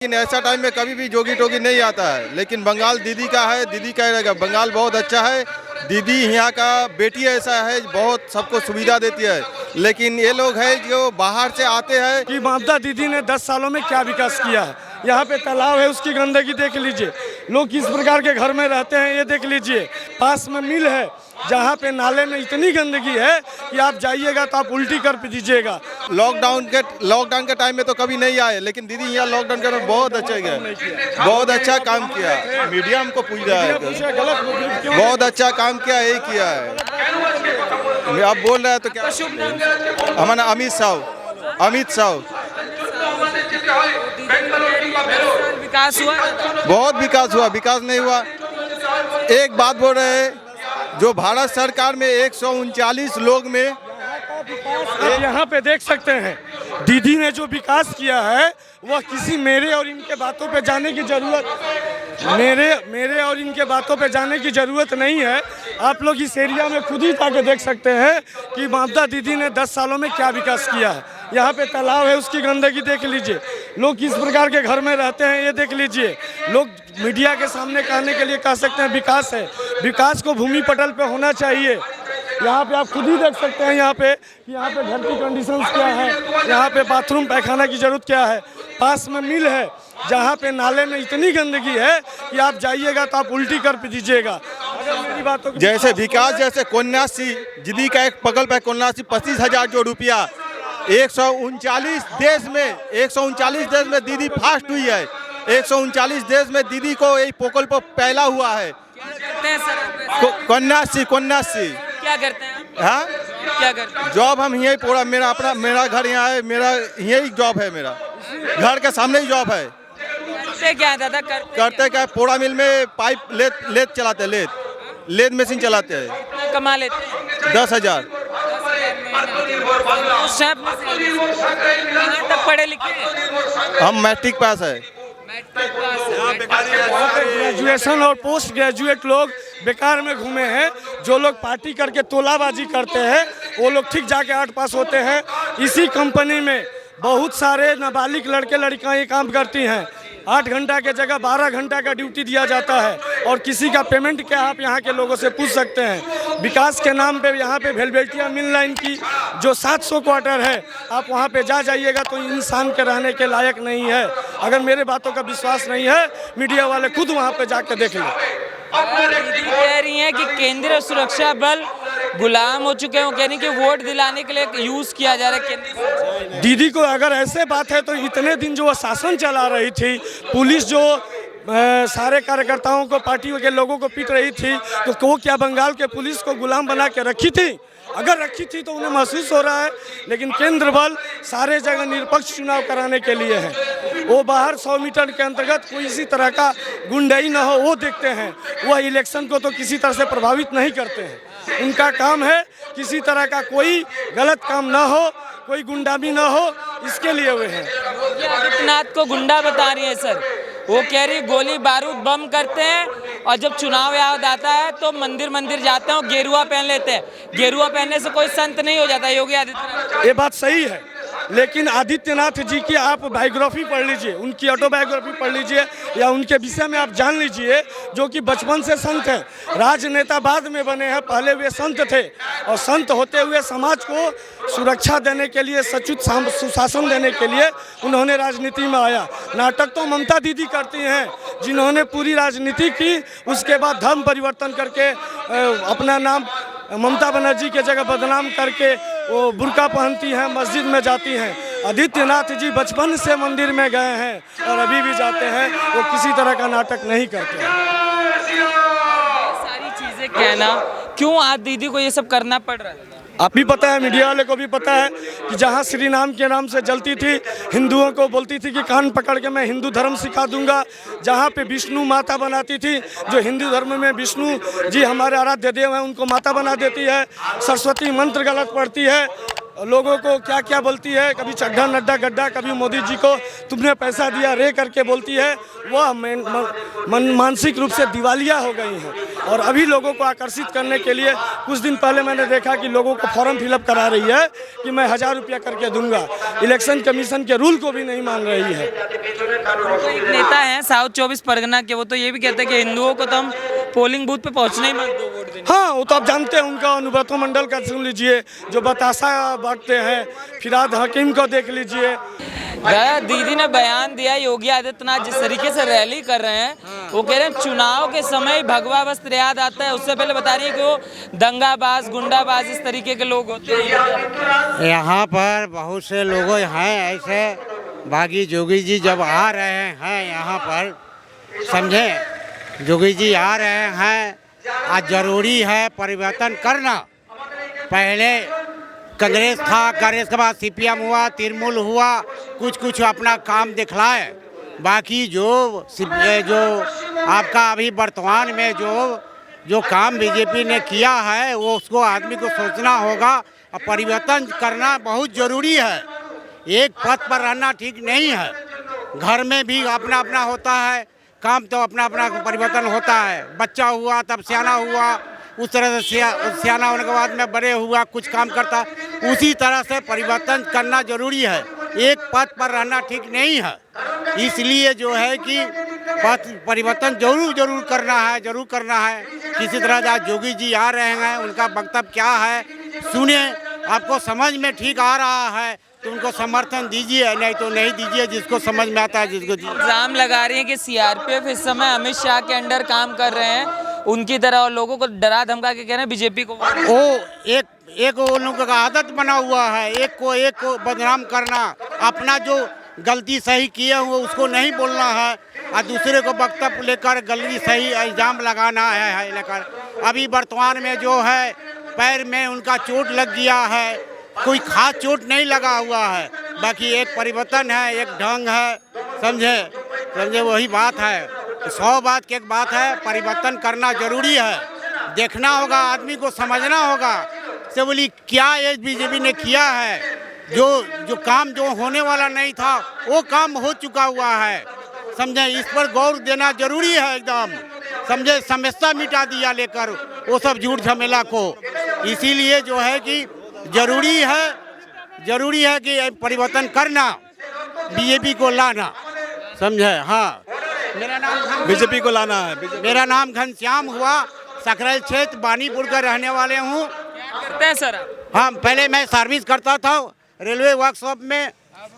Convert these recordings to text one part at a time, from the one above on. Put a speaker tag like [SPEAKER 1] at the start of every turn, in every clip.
[SPEAKER 1] लेकिन ऐसा टाइम में कभी भी जोगी टोगी नहीं आता है। लेकिन बंगाल दीदी का है, दीदी का रहेगा। बंगाल बहुत अच्छा है। दीदी यहाँ का बेटी ऐसा है, बहुत सबको सुविधा देती है। लेकिन ये लोग हैं जो बाहर से आते हैं
[SPEAKER 2] कि ममता दीदी ने 10 सालों में क्या विकास किया है। यहाँ पे तालाब है, उसकी गंदगी देख लीजिए। लोग किस प्रकार के घर में रहते हैं ये देख लीजिए। पास में मिल है जहाँ पे नाले में इतनी गंदगी है कि आप जाइएगा तो आप उल्टी कर दीजिएगा।
[SPEAKER 1] लॉकडाउन के टाइम में तो कभी नहीं आए, लेकिन दीदी यहाँ लॉकडाउन के टाइम बहुत अच्छा किया, बहुत अच्छा काम किया। मीडिया हमको पूछ रहा है, बहुत अच्छा काम किया, यही किया है। आप बोल रहे हैं तो क्या? हमारा अमित साहू
[SPEAKER 3] विकास हुआ,
[SPEAKER 1] बहुत विकास हुआ। विकास नहीं हुआ, एक बात बोल रहे हैं, जो भारत सरकार में 139 लोग में
[SPEAKER 2] आप यहाँ पे देख सकते हैं दीदी ने जो विकास किया है वह किसी मेरे और इनके बातों पे जाने की जरूरत नहीं है। आप लोग इस एरिया में खुद ही जाके देख सकते हैं कि ममता दीदी ने 10 सालों में क्या विकास किया है। यहाँ पे तालाब है, उसकी गंदगी देख लीजिए। लोग किस प्रकार के घर में रहते हैं ये देख लीजिए। लोग मीडिया के सामने कहने के लिए कह सकते हैं विकास है। विकास को भूमि पटल पे होना चाहिए। यहाँ पे आप खुद ही देख सकते हैं यहाँ पे घर की कंडीशंस क्या है, यहाँ पे बाथरूम पैखाना की जरूरत क्या है। पास में मिल है जहाँ पे नाले में इतनी गंदगी है कि आप जाइएगा तो आप उल्टी कर दीजिएगा। अगर मेरी बातों की
[SPEAKER 1] जैसे विकास, जैसे कन्याश्री दीदी का एक प्रकल्प है, कन्याश्री 25,000 जो रुपया 139 देश में दीदी फास्ट हुई है। 139 देश में दीदी को यही प्रकल्प पहला हुआ है। कन्याश्री
[SPEAKER 3] क्या करते हैं?
[SPEAKER 1] हाँ,
[SPEAKER 3] क्या करते हैं?
[SPEAKER 1] जॉब हम यही पूरा, मेरा घर यहाँ है, मेरा यही जॉब है। मेरा घर के सामने ही जॉब है।
[SPEAKER 3] करते क्या है दादा?
[SPEAKER 1] करते क्या, पोड़ा मिल में पाइप लेद चलाते हैं, लेद मशीन चलाते हैं।
[SPEAKER 3] कितना कमा लेते हैं?
[SPEAKER 1] 10,000।
[SPEAKER 3] कहाँ तक पढ़े लिखे हैं?
[SPEAKER 1] हम मैट्रिक पास है।
[SPEAKER 2] ग्रेजुएशन और पोस्ट ग्रेजुएट लोग बेकार में घूमे हैं। जो लोग पार्टी करके तोलाबाजी करते हैं वो लोग ठीक जाके 8 पास होते हैं। इसी कंपनी में बहुत सारे नाबालिग लड़के लड़कियां ये काम करती हैं। 8 घंटा के जगह 12 घंटा का ड्यूटी दिया जाता है और किसी का पेमेंट क्या आप यहाँ के लोगों से पूछ सकते हैं। विकास के नाम पे यहाँ पे वेलवेटिया मिल लाइन की जो 700 क्वार्टर है, आप वहाँ पे जाइएगा तो इंसान के रहने के लायक नहीं है। अगर मेरे बातों का विश्वास नहीं है, मीडिया वाले खुद वहाँ पे जाके देख लें।
[SPEAKER 3] दीदी कह रही हैं कि केंद्रीय सुरक्षा बल गुलाम हो चुके हैं। कह रही कि वोट दिलाने के लिए यूज किया जा रहा है केंद्र।
[SPEAKER 2] दीदी को अगर ऐसे बात है तो इतने दिन जो वो शासन चला रही थी, पुलिस जो सारे कार्यकर्ताओं को, पार्टी के लोगों को पीट रही थी, तो वो क्या बंगाल के पुलिस को गुलाम बना के रखी थी? अगर रखी थी तो उन्हें महसूस हो रहा है। लेकिन केंद्र बल सारे जगह निष्पक्ष चुनाव कराने के लिए है। वो बाहर 100 मीटर के अंतर्गत कोई इसी तरह का गुंडाई ना हो वो देखते हैं। वह इलेक्शन को तो किसी तरह से प्रभावित नहीं करते हैं। उनका काम है किसी तरह का कोई गलत काम ना हो, कोई गुंडामी ना हो, इसके लिए वे हैं।
[SPEAKER 3] योगी आदित्यनाथ को गुंडा बता रही है सर। वो कह रही गोली बारूद बम करते हैं और जब चुनाव याद आता है तो मंदिर जाते हैं और गेरुआ पहन लेते हैं। गेरुआ पहनने से कोई संत नहीं हो जाता योगी आदित्यनाथ।
[SPEAKER 2] ये बात सही है, लेकिन आदित्यनाथ जी की आप बायोग्राफी पढ़ लीजिए, उनकी ऑटोबायोग्राफी पढ़ लीजिए या उनके विषय में आप जान लीजिए। जो कि बचपन से संत हैं, राजनेता बाद में बने हैं, पहले वे संत थे और संत होते हुए समाज को सुरक्षा देने के लिए, सचुत सुशासन देने के लिए उन्होंने राजनीति में आया। नाटक तो ममता दीदी करती हैं, जिन्होंने पूरी राजनीति की, उसके बाद धर्म परिवर्तन करके अपना नाम ममता बनर्जी के जगह बदनाम करके वो बुर्का पहनती हैं, मस्जिद में जाती हैं। आदित्यनाथ जी बचपन से मंदिर में गए हैं और अभी भी जाते हैं। वो किसी तरह का नाटक नहीं करते हैं।
[SPEAKER 3] सारी चीजें कहना क्यों आज दीदी को ये सब करना पड़ रहा है?
[SPEAKER 2] आप भी पता है, मीडिया वाले को भी पता है कि जहाँ श्री नाम के नाम से जलती थी, हिंदुओं को बोलती थी कि कान पकड़ के मैं हिंदू धर्म सिखा दूंगा। जहाँ पे विष्णु माता बनाती थी, जो हिंदू धर्म में विष्णु जी हमारे आराध्य देव हैं, उनको माता बना देती है। सरस्वती मंत्र गलत पढ़ती है, लोगों को क्या क्या बोलती है, कभी चड्ढा नड्ढा गड्ढा, कभी मोदी जी को तुमने पैसा दिया रे करके बोलती है। वह मानसिक रूप से दिवालिया हो गई हैं। और अभी लोगों को आकर्षित करने के लिए कुछ दिन पहले मैंने देखा कि लोगों को फॉर्म फिलअप करा रही है कि मैं 1000 रुपया करके दूंगा। इलेक्शन कमीशन के रूल को भी नहीं मान रही है।
[SPEAKER 3] तो एक नेता हैं साउथ 24 परगना के, वो तो ये भी कहते हैं कि हिंदुओं को तो हम पोलिंग बूथ पे पहुंचने ही मत दो वोट देने।
[SPEAKER 2] हाँ, वो तो आप जानते हैं, उनका अनुव्रत मंडल का सुन लीजिए जो बतासा बांटते हैं, फिराद हकीम को देख लीजिए।
[SPEAKER 3] दीदी ने बयान दिया, योगी आदित्यनाथ जिस तरीके से रैली कर रहे हैं, वो कह रहे हैं चुनाव के समय भगवा वस्त्र याद आता है। उससे पहले बता रही है कि वो दंगाबाज गुंडाबाज इस तरीके के लोग होते हैं।
[SPEAKER 4] यहाँ पर बहुत से लोग हैं ऐसे, बागी जोगी जी जब आ रहे हैं यहाँ पर, समझे, जोगी जी आ रहे हैं, आज जरूरी है परिवर्तन करना। पहले कांग्रेस था, कांग्रेस के बाद सीपीएम हुआ, तृणमूल हुआ, कुछ अपना काम दिखलाए। बाकी जो आपका अभी वर्तमान में जो काम बीजेपी ने किया है वो उसको आदमी को सोचना होगा और परिवर्तन करना बहुत ज़रूरी है। एक पद पर रहना ठीक नहीं है। घर में भी अपना अपना होता है काम, तो अपना अपना परिवर्तन होता है। बच्चा हुआ तब सियाना हुआ, उस तरह से सियाना होने के बाद में बड़े हुआ, कुछ काम करता, उसी तरह से परिवर्तन करना जरूरी है। एक पद पर रहना ठीक नहीं है। इसलिए जो है कि पद परिवर्तन जरूर करना है। किसी तरह आज जोगी जी आ रहे हैं, उनका वक्तव्य क्या है सुने, आपको समझ में ठीक आ रहा है तो उनको समर्थन दीजिए, नहीं तो नहीं दीजिए, जिसको समझ में आता है जिसको।
[SPEAKER 3] इल्जाम लगा रही है कि सीआरपीएफ इस समय अमित शाह के अंडर काम कर रहे हैं उनकी तरह, और लोगों को डरा धमका के कह रहे हैं बीजेपी को।
[SPEAKER 4] वो एक वो लोगों का आदत बना हुआ है, एक को बदनाम करना, अपना जो गलती सही किए हुए उसको नहीं बोलना है और दूसरे को वक्तव्य लेकर गलती सही इल्जाम लगाना है लेकर। अभी वर्तमान में जो है पैर में उनका चोट लग गया है, कोई खास चोट नहीं लगा हुआ है। बाकी एक परिवर्तन है, एक ढंग है, समझे वही बात है। 100 बात की एक बात है, परिवर्तन करना जरूरी है। देखना होगा, आदमी को समझना होगा से बोली क्या ये बीजेपी ने किया है। जो काम जो होने वाला नहीं था वो काम हो चुका हुआ है, समझे। इस पर गौर देना जरूरी है एकदम, समझे। समस्या मिटा दिया लेकर वो सब झूठ झमेला को। इसीलिए जो है कि जरूरी है कि परिवर्तन करना, बीजेपी को लाना, समझे। हाँ, मेरा नाम
[SPEAKER 1] बीजेपी को लाना है।
[SPEAKER 4] मेरा नाम घनश्याम हुआ, सकरैल क्षेत्र बानीपुर का रहने वाले हूँ।
[SPEAKER 3] करते हैं सर।
[SPEAKER 4] हाँ, पहले मैं सर्विस करता था रेलवे वर्कशॉप में,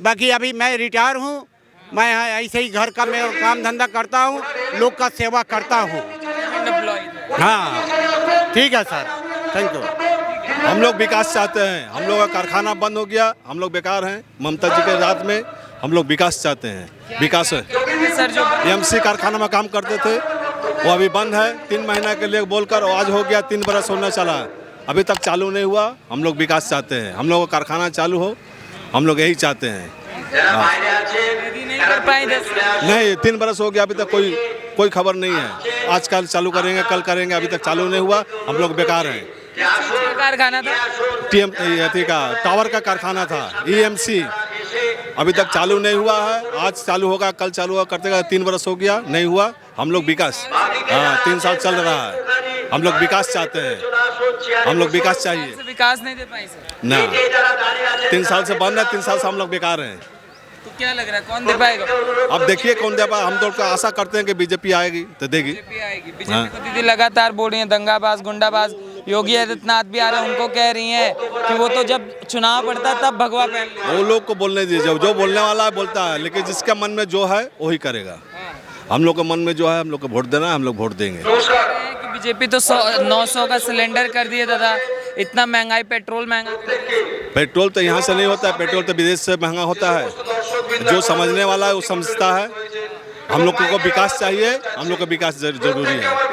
[SPEAKER 4] बाकी अभी मैं रिटायर हूँ। मैं ऐसे ही घर का मैं काम धंधा करता हूँ, लोग का सेवा करता हूँ। हाँ, ठीक है सर, थैंक यू।
[SPEAKER 1] हम लोग विकास चाहते हैं। हम लोग का कारखाना बंद हो गया, हम लोग बेकार हैं। ममता जी के राज में हम लोग विकास चाहते हैं। विकास है
[SPEAKER 3] सर, जो
[SPEAKER 1] एमसी कारखाना में काम करते थे वो अभी बंद है, 3 महीना के लिए बोलकर आज हो गया 3 बरस होने चला, अभी तक चालू नहीं हुआ। हम लोग विकास चाहते हैं, हम लोग का कारखाना चालू हो, हम लोग यही चाहते हैं।
[SPEAKER 3] नहीं कर पाए
[SPEAKER 1] नहीं, 3 बरस हो गया, अभी तक कोई खबर नहीं है। आज कल चालू करेंगे, कल करेंगे, अभी तक चालू नहीं हुआ। हम लोग बेकार हैं।
[SPEAKER 3] कारखाना था
[SPEAKER 1] टावर का कारखाना था, EMC, अभी तक चालू नहीं हुआ है। आज चालू होगा, कल चालू होगा, करते 3 बरस हो गया, नहीं हुआ। हम लोग विकास, हाँ, 3 साल चल रहा है। हम लोग विकास चाहते हैं, हम लोग विकास चाहिए।
[SPEAKER 3] विकास नहीं दे पाई सर
[SPEAKER 1] ना, 3 साल से बंद है, 3 साल से हम लोग बेकार हैं।
[SPEAKER 3] तो क्या लग रहा है कौन दे पाएगा?
[SPEAKER 1] अब देखिए कौन दे पाएगा। हम तो आशा करते हैं कि बीजेपी आएगी तो देगी।
[SPEAKER 3] बीजेपी को दीदी लगातार बोल रही है दंगाबाज गुंडाबाज। योगी आदित्यनाथ भी आ रहे हैं, उनको कह रही हैं कि वो तो जब चुनाव पड़ता है तब भगवा पहन ले।
[SPEAKER 1] वो लोग को बोलने दीजिए, जो बोलने वाला है बोलता है, लेकिन जिसके मन में जो है वही करेगा। हम लोग के मन में जो है, हम लोग को वोट देना है, हम लोग वोट देंगे।
[SPEAKER 3] कि बीजेपी तो 900 का सिलेंडर कर दिया दादा, इतना महंगाई, पेट्रोल महंगा।
[SPEAKER 1] पेट्रोल तो यहाँ से नहीं होता है, पेट्रोल तो विदेश से महंगा होता है। जो समझने वाला है वो समझता है। हम लोग को विकास चाहिए, हम लोग का विकास जरूरी है।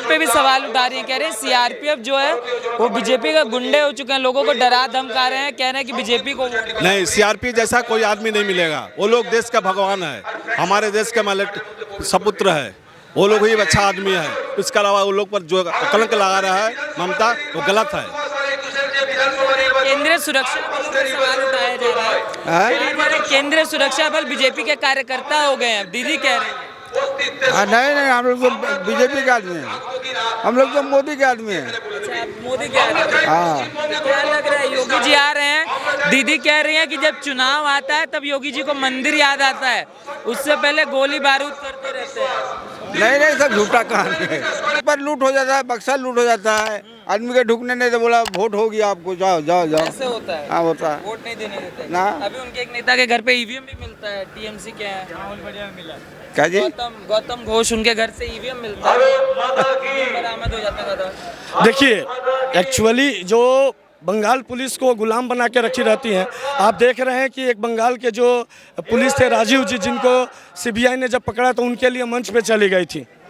[SPEAKER 3] पे भी सवाल उठा रही है, कह रहे हैं सीआरपीएफ जो है वो बीजेपी का गुंडे हो चुके हैं, लोगों को डरा धमका रहे हैं, कह रहे हैं कि बीजेपी को
[SPEAKER 1] नहीं, सीआरपी जैसा कोई आदमी नहीं मिलेगा। वो लोग देश का भगवान है, हमारे देश का सपुत्र है। वो लोग ही अच्छा आदमी है। इसके अलावा वो लोग पर जो कलंक लगा रहा है ममता, वो गलत है।
[SPEAKER 3] केंद्रीय सुरक्षा बल पर सवाल उठाया जा रहा है। केंद्रीय सुरक्षा बल बीजेपी के कार्यकर्ता हो गए हैं, दीदी कह रहे हैं।
[SPEAKER 5] नहीं हम लोग तो बीजेपी के आदमी हैं, हम लोग तो मोदी के आदमी हैं।
[SPEAKER 3] अच्छा, आप मोदी के आदमी हैं।
[SPEAKER 5] हाँ
[SPEAKER 3] क्या लग रहा है, योगी जी आ रहे हैं, दीदी कह रही है कि जब चुनाव आता है तब योगी जी को मंदिर याद आता है, उससे पहले गोली बारूद करते रहते हैं।
[SPEAKER 5] नहीं सब झूठा कहानी है। पर लूट हो जाता है, बक्सा लूट हो जाता है, आदमी के ढुकने नहीं तो बोला वोट हो गया आपको, जाओ जाओ जाओ।
[SPEAKER 3] ऐसे होता है,
[SPEAKER 5] हाँ होता है।
[SPEAKER 3] वोट नहीं देने देते
[SPEAKER 5] ना।
[SPEAKER 3] अभी उनके एक नेता के घर पे ईवीएम भी मिलता है, टीएमसी के हैं,
[SPEAKER 5] क्या जी?
[SPEAKER 3] गौतम घोष, उनके घर से ईवीएम मिलता है, बरामद हो जाता है दादा।
[SPEAKER 2] देखिए, एक्चुअली जो बंगाल पुलिस को गुलाम बना के रखी रहती हैं, आप देख रहे हैं कि एक बंगाल के जो पुलिस थे राजीव जी, जिनको सीबीआई ने जब पकड़ा तो उनके लिए मंच पे चली गई थी।